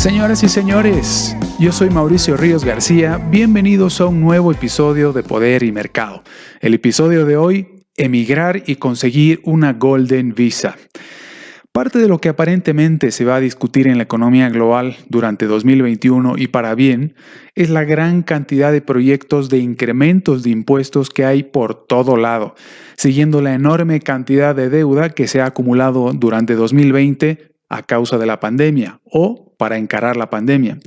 Señoras y señores, yo soy Mauricio Ríos García, bienvenidos a un nuevo episodio de Poder y Mercado. El episodio de hoy, emigrar y conseguir una Golden Visa. Parte de lo que aparentemente se va a discutir en la economía global durante 2021 y para bien, es la gran cantidad de proyectos de incrementos de impuestos que hay por todo lado, siguiendo la enorme cantidad de deuda que se ha acumulado durante 2020 a causa de la pandemia o para encarar la pandemia.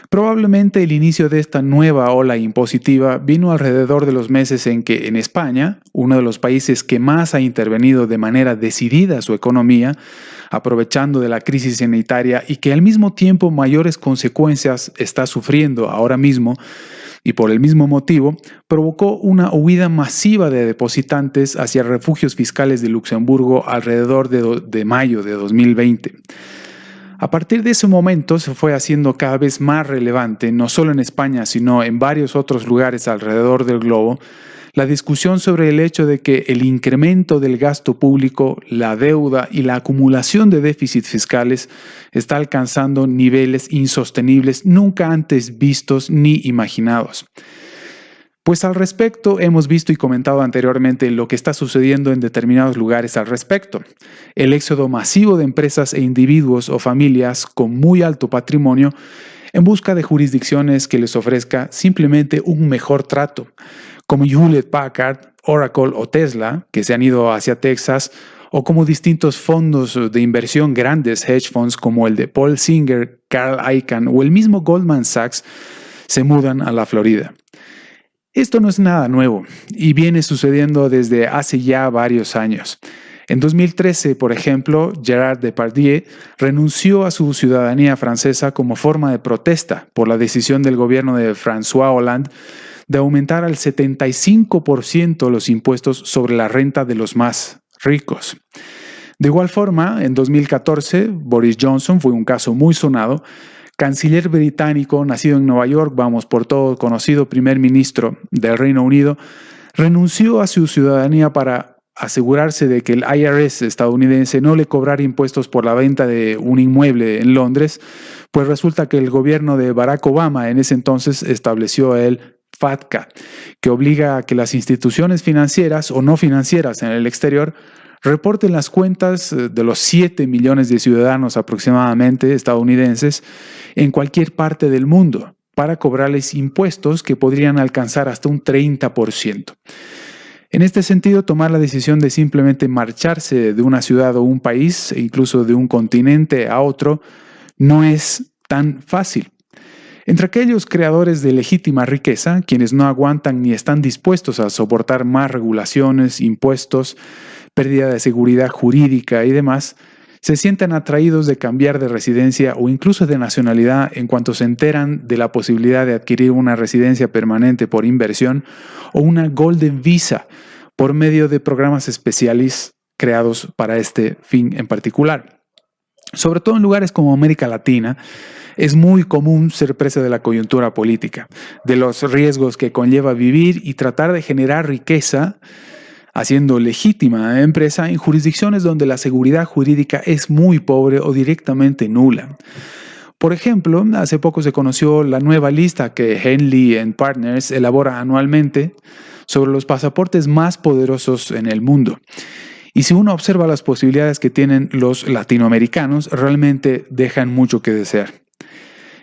Probablemente el inicio de esta nueva ola impositiva vino alrededor de los meses en que en España, uno de los países que más ha intervenido de manera decidida su economía, aprovechando de la crisis sanitaria y que al mismo tiempo mayores consecuencias está sufriendo ahora mismo, y por el mismo motivo, provocó una huida masiva de depositantes hacia refugios fiscales de Luxemburgo alrededor de mayo de 2020. A partir de ese momento se fue haciendo cada vez más relevante, no solo en España, sino en varios otros lugares alrededor del globo, la discusión sobre el hecho de que el incremento del gasto público, la deuda y la acumulación de déficits fiscales está alcanzando niveles insostenibles nunca antes vistos ni imaginados. Pues al respecto hemos visto y comentado anteriormente lo que está sucediendo en determinados lugares al respecto. El éxodo masivo de empresas e individuos o familias con muy alto patrimonio en busca de jurisdicciones que les ofrezca simplemente un mejor trato, como Hewlett Packard, Oracle o Tesla, que se han ido hacia Texas, o como distintos fondos de inversión grandes hedge funds como el de Paul Singer, Carl Icahn o el mismo Goldman Sachs se mudan a la Florida. Esto no es nada nuevo y viene sucediendo desde hace ya varios años. En 2013, por ejemplo, Gerard Depardieu renunció a su ciudadanía francesa como forma de protesta por la decisión del gobierno de François Hollande de aumentar al 75% los impuestos sobre la renta de los más ricos. De igual forma, en 2014, Boris Johnson fue un caso muy sonado, canciller británico nacido en Nueva York, por todo conocido primer ministro del Reino Unido, renunció a su ciudadanía para asegurarse de que el IRS estadounidense no le cobrara impuestos por la venta de un inmueble en Londres, pues resulta que el gobierno de Barack Obama en ese entonces estableció el FATCA, que obliga a que las instituciones financieras o no financieras en el exterior reporten las cuentas de los 7 millones de ciudadanos aproximadamente estadounidenses en cualquier parte del mundo para cobrarles impuestos que podrían alcanzar hasta un 30%. En este sentido, tomar la decisión de simplemente marcharse de una ciudad o un país e incluso de un continente a otro no es tan fácil. Entre aquellos creadores de legítima riqueza, quienes no aguantan ni están dispuestos a soportar más regulaciones, impuestos, pérdida de seguridad jurídica y demás, se sienten atraídos de cambiar de residencia o incluso de nacionalidad en cuanto se enteran de la posibilidad de adquirir una residencia permanente por inversión o una Golden Visa por medio de programas especiales creados para este fin en particular. Sobre todo en lugares como América Latina, es muy común ser presa de la coyuntura política, de los riesgos que conlleva vivir y tratar de generar riqueza haciendo legítima empresa en jurisdicciones donde la seguridad jurídica es muy pobre o directamente nula. Por ejemplo, hace poco se conoció la nueva lista que Henley & Partners elabora anualmente sobre los pasaportes más poderosos en el mundo. Y si uno observa las posibilidades que tienen los latinoamericanos, realmente dejan mucho que desear.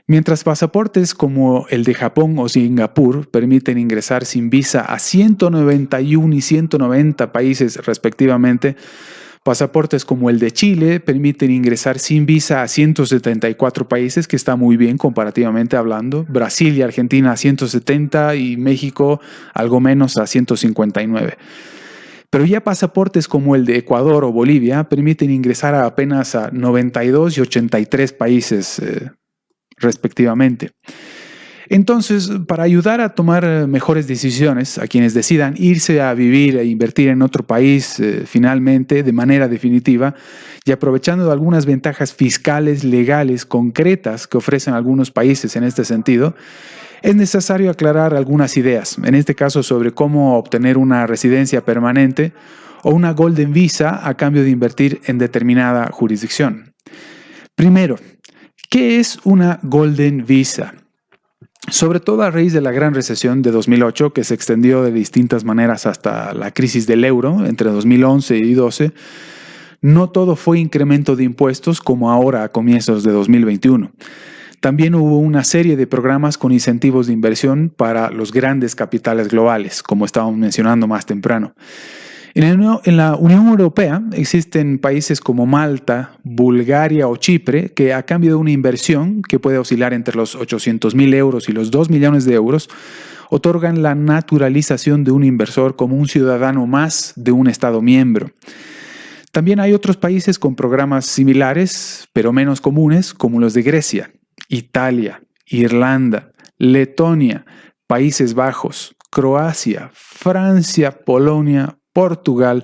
Mientras pasaportes como el de Japón o Singapur permiten ingresar sin visa a 191 y 190 países respectivamente, pasaportes como el de Chile permiten ingresar sin visa a 174 países, que está muy bien comparativamente hablando, Brasil y Argentina a 170 y México algo menos a 159. Pero ya pasaportes como el de Ecuador o Bolivia permiten ingresar a apenas a 92 y 83 países respectivamente. Entonces, para ayudar a tomar mejores decisiones a quienes decidan irse a vivir e invertir en otro país finalmente de manera definitiva y aprovechando de algunas ventajas fiscales, legales, concretas que ofrecen algunos países en este sentido, es necesario aclarar algunas ideas, en este caso sobre cómo obtener una residencia permanente o una Golden Visa a cambio de invertir en determinada jurisdicción. Primero, ¿Qué es una Golden Visa? Sobre todo a raíz de la gran recesión de 2008, que se extendió de distintas maneras hasta la crisis del euro entre 2011 y 2012, no todo fue incremento de impuestos como ahora a comienzos de 2021. También hubo una serie de programas con incentivos de inversión para los grandes capitales globales, como estábamos mencionando más temprano. En la Unión Europea existen países como Malta, Bulgaria o Chipre que a cambio de una inversión que puede oscilar entre los 800.000 euros y los 2 millones de euros, otorgan la naturalización de un inversor como un ciudadano más de un Estado miembro. También hay otros países con programas similares, pero menos comunes, como los de Grecia, Italia, Irlanda, Letonia, Países Bajos, Croacia, Francia, Polonia, Portugal,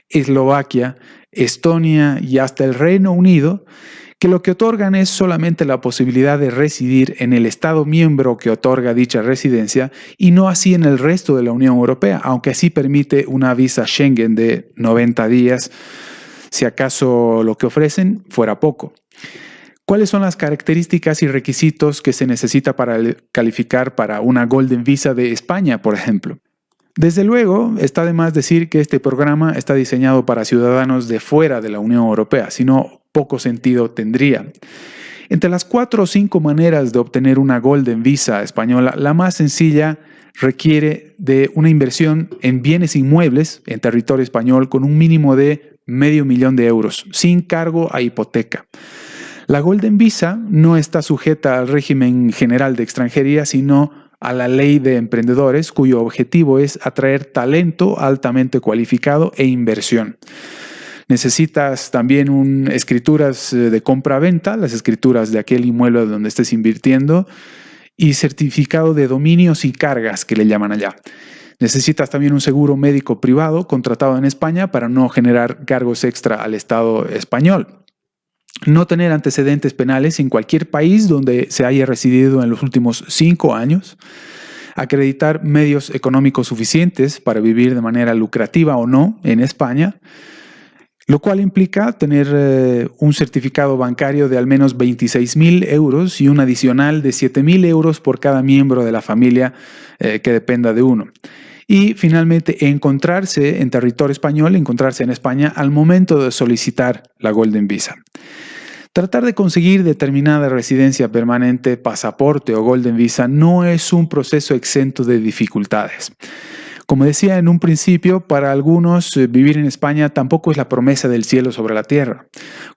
Eslovaquia, Estonia y hasta el Reino Unido, que lo que otorgan es solamente la posibilidad de residir en el Estado miembro que otorga dicha residencia y no así en el resto de la Unión Europea, aunque sí permite una visa Schengen de 90 días, si acaso lo que ofrecen fuera poco. ¿Cuáles son las características y requisitos que se necesita para calificar para una Golden Visa de España, por ejemplo? Desde luego, está de más decir que este programa está diseñado para ciudadanos de fuera de la Unión Europea, si no, poco sentido tendría. Entre las 4 o 5 maneras de obtener una Golden Visa española, la más sencilla requiere de una inversión en bienes inmuebles en territorio español con un mínimo de $500,000 euros, sin cargo a hipoteca. La Golden Visa no está sujeta al régimen general de extranjería, sino a la ley de emprendedores, cuyo objetivo es atraer talento altamente cualificado e inversión. Necesitas también escrituras de compra-venta, las escrituras de aquel inmueble donde estés invirtiendo, y certificado de dominios y cargas, que le llaman allá. Necesitas también un seguro médico privado contratado en España para no generar cargos extra al Estado español. No tener antecedentes penales en cualquier país donde se haya residido en los últimos 5 años. Acreditar medios económicos suficientes para vivir de manera lucrativa o no en España, lo cual implica tener un certificado bancario de al menos 26.000 euros y un adicional de 7.000 euros por cada miembro de la familia que dependa de uno. Y finalmente, encontrarse en territorio español, encontrarse en España al momento de solicitar la Golden Visa. Tratar de conseguir determinada residencia permanente, pasaporte o Golden Visa no es un proceso exento de dificultades. Como decía en un principio, para algunos vivir en España tampoco es la promesa del cielo sobre la tierra.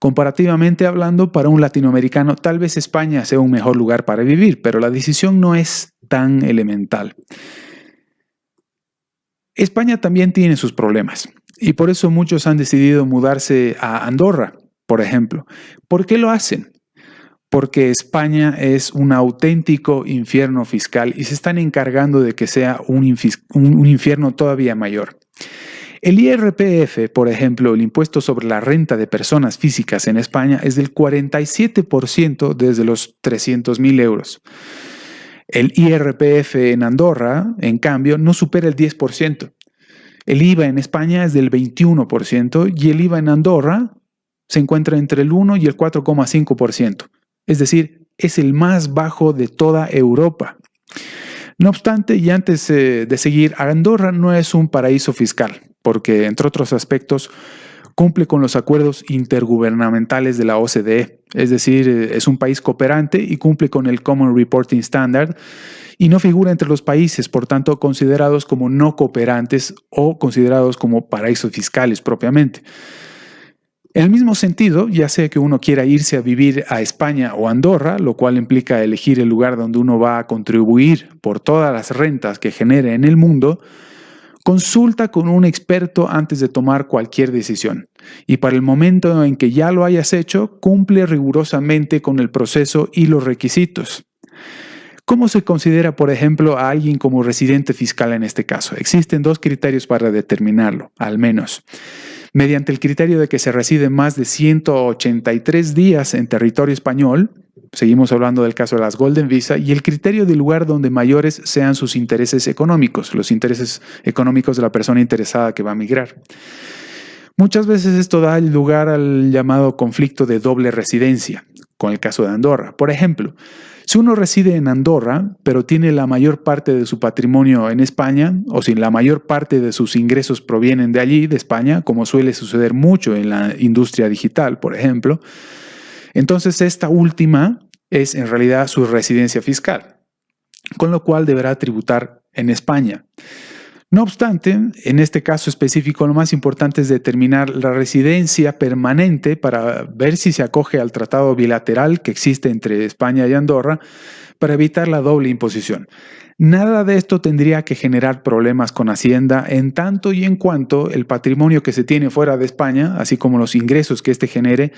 Comparativamente hablando, para un latinoamericano tal vez España sea un mejor lugar para vivir, pero la decisión no es tan elemental. España también tiene sus problemas y por eso muchos han decidido mudarse a Andorra, por ejemplo. ¿Por qué lo hacen? Porque España es un auténtico infierno fiscal y se están encargando de que sea un infierno todavía mayor. El IRPF, por ejemplo, el impuesto sobre la renta de personas físicas en España, es del 47% desde los 300.000 euros. El IRPF en Andorra, en cambio, no supera el 10%. El IVA en España es del 21% y el IVA en Andorra se encuentra entre el 1 y el 4,5%. Es decir, es el más bajo de toda Europa. No obstante, y antes de seguir, Andorra no es un paraíso fiscal, porque, entre otros aspectos, cumple con los acuerdos intergubernamentales de la OCDE, es decir, es un país cooperante y cumple con el Common Reporting Standard y no figura entre los países, por tanto, considerados como no cooperantes o considerados como paraísos fiscales propiamente. En el mismo sentido, ya sea que uno quiera irse a vivir a España o Andorra, lo cual implica elegir el lugar donde uno va a contribuir por todas las rentas que genere en el mundo, consulta con un experto antes de tomar cualquier decisión. Y para el momento en que ya lo hayas hecho, cumple rigurosamente con el proceso y los requisitos. ¿Cómo se considera, por ejemplo, a alguien como residente fiscal en este caso? Existen 2 criterios para determinarlo, al menos. Mediante el criterio de que se reside más de 183 días en territorio español, seguimos hablando del caso de las Golden Visa, y el criterio del lugar donde mayores sean sus intereses económicos, los intereses económicos de la persona interesada que va a migrar. Muchas veces esto da lugar al llamado conflicto de doble residencia, con el caso de Andorra. Por ejemplo, si uno reside en Andorra, pero tiene la mayor parte de su patrimonio en España, o si la mayor parte de sus ingresos provienen de allí, de España, como suele suceder mucho en la industria digital, por ejemplo, entonces esta última es en realidad su residencia fiscal, con lo cual deberá tributar en España. No obstante, en este caso específico, lo más importante es determinar la residencia permanente para ver si se acoge al tratado bilateral que existe entre España y Andorra para evitar la doble imposición. Nada de esto tendría que generar problemas con Hacienda en tanto y en cuanto el patrimonio que se tiene fuera de España, así como los ingresos que éste genere,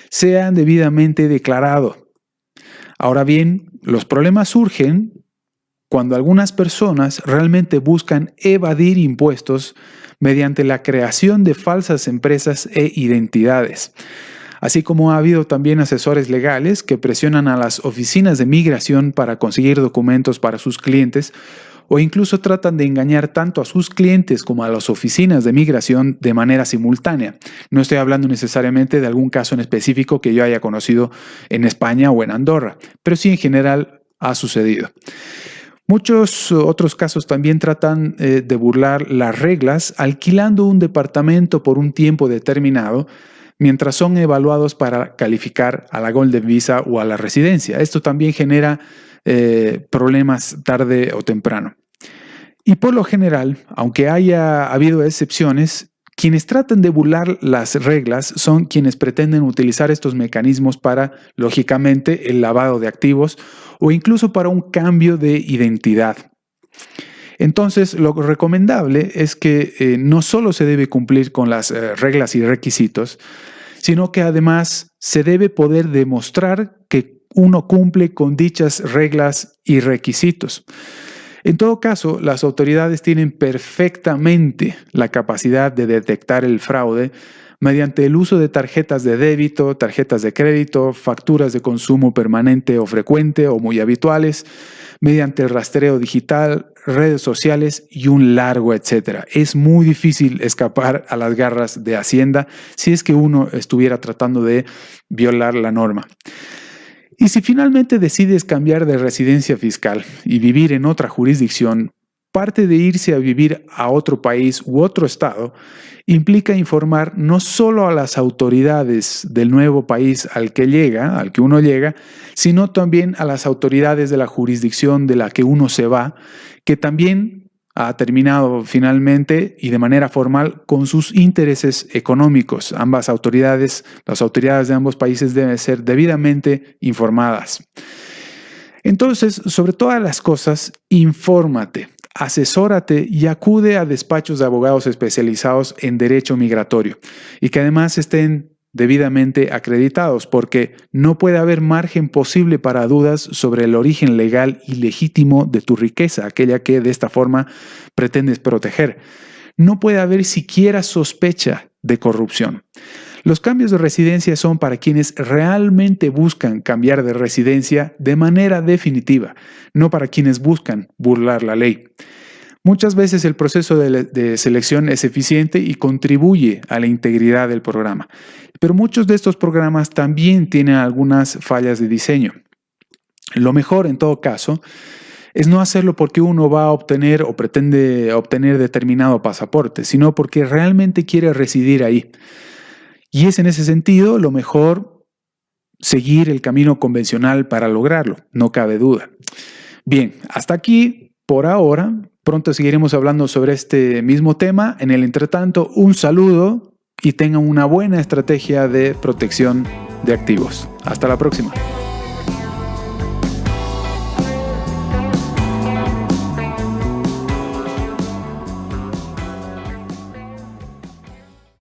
sean debidamente declarados. Ahora bien, los problemas surgen cuando algunas personas realmente buscan evadir impuestos mediante la creación de falsas empresas e identidades. Así como ha habido también asesores legales que presionan a las oficinas de migración para conseguir documentos para sus clientes o incluso tratan de engañar tanto a sus clientes como a las oficinas de migración de manera simultánea. No estoy hablando necesariamente de algún caso en específico que yo haya conocido en España o en Andorra, pero sí en general ha sucedido. Muchos otros casos también tratan de burlar las reglas alquilando un departamento por un tiempo determinado mientras son evaluados para calificar a la Golden Visa o a la residencia. Esto también genera problemas tarde o temprano. Y por lo general, aunque haya habido excepciones, quienes tratan de burlar las reglas son quienes pretenden utilizar estos mecanismos para, lógicamente, el lavado de activos o incluso para un cambio de identidad. Entonces, lo recomendable es que no solo se debe cumplir con las reglas y requisitos, sino que además se debe poder demostrar que uno cumple con dichas reglas y requisitos. En todo caso, las autoridades tienen perfectamente la capacidad de detectar el fraude mediante el uso de tarjetas de débito, tarjetas de crédito, facturas de consumo permanente o frecuente o muy habituales, mediante el rastreo digital, redes sociales y un largo etcétera. Es muy difícil escapar a las garras de Hacienda si es que uno estuviera tratando de violar la norma. Y si finalmente decides cambiar de residencia fiscal y vivir en otra jurisdicción, parte de irse a vivir a otro país u otro estado implica informar no solo a las autoridades del nuevo país al que uno llega, sino también a las autoridades de la jurisdicción de la que uno se va, que también ha terminado finalmente y de manera formal con sus intereses económicos. Las autoridades de ambos países deben ser debidamente informadas. Entonces, sobre todas las cosas, infórmate, asesórate y acude a despachos de abogados especializados en derecho migratorio y que además estén debidamente acreditados, porque no puede haber margen posible para dudas sobre el origen legal y legítimo de tu riqueza, aquella que de esta forma pretendes proteger. No puede haber siquiera sospecha de corrupción. Los cambios de residencia son para quienes realmente buscan cambiar de residencia de manera definitiva, no para quienes buscan burlar la ley. Muchas veces el proceso de selección es eficiente y contribuye a la integridad del programa, pero muchos de estos programas también tienen algunas fallas de diseño. Lo mejor, en todo caso, es no hacerlo porque uno va a obtener o pretende obtener determinado pasaporte, sino porque realmente quiere residir ahí. Y es en ese sentido lo mejor seguir el camino convencional para lograrlo, no cabe duda. Bien, hasta aquí por ahora. Pronto seguiremos hablando sobre este mismo tema. En el entretanto, un saludo y tengan una buena estrategia de protección de activos. Hasta la próxima.